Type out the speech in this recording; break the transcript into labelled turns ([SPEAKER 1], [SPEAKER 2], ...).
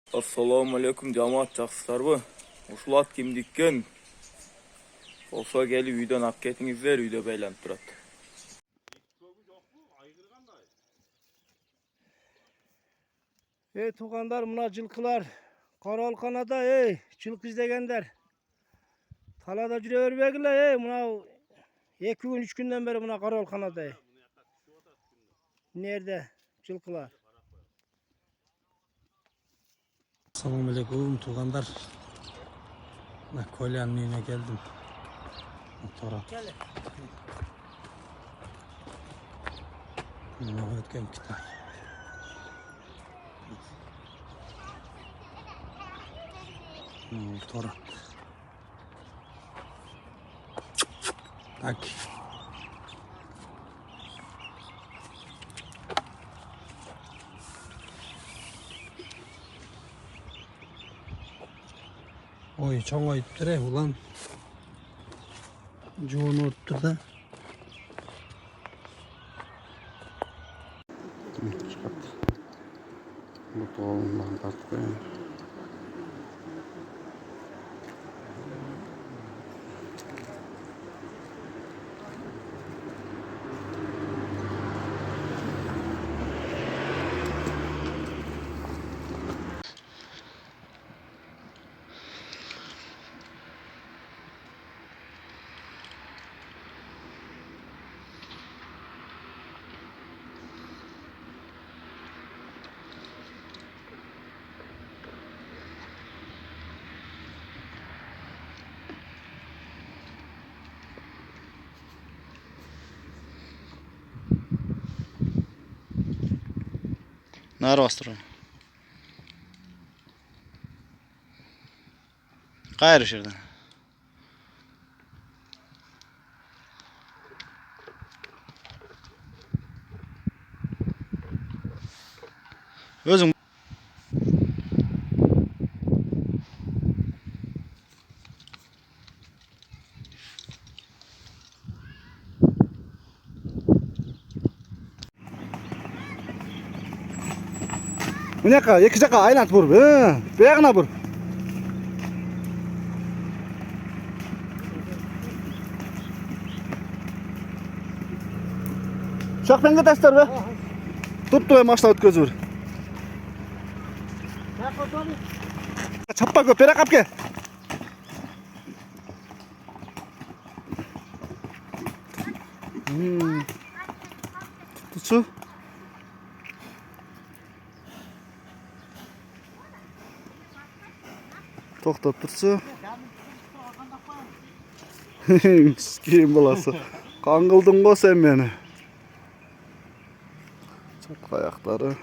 [SPEAKER 1] Assalamu alaikum cemaat, жақсыларбы? Ушул ат ким диккен? Болса келип үйдөн алып кетиңиздер, үйдө байланып турат.
[SPEAKER 2] Туғандар, мына жылқылар Қаралқанада, жылқы іздегендер. Талада жүре бербегіле, мына 2 күн, 3 күнден бері мына Қаралқанада. Nerede жылқылар?
[SPEAKER 3] Assalamu alaikum tuğanlar. Kolyanın önüne geldim. Motora. Ne ötken kitay. Motora. Tak. Oy çoğun oyup ulan. Çoğun oyuptur da. Çıkarttı. Bu tohumdan tartıp koyalım.
[SPEAKER 4] Nara bastırın. Kayır şuradan. Özün.
[SPEAKER 2] Bu ne kadar? 2 жаққа айланып бұрып, бияғына бұр. Шақпенге тастар бе? Тұп-тұй машина өткөзіп бұр. Чаппа көп, бері қапке. Тұтшы. Тоқтап тұрсы. Кейін боласы. Қаңғылдың ғой сен мені. Чапқа аяқтары.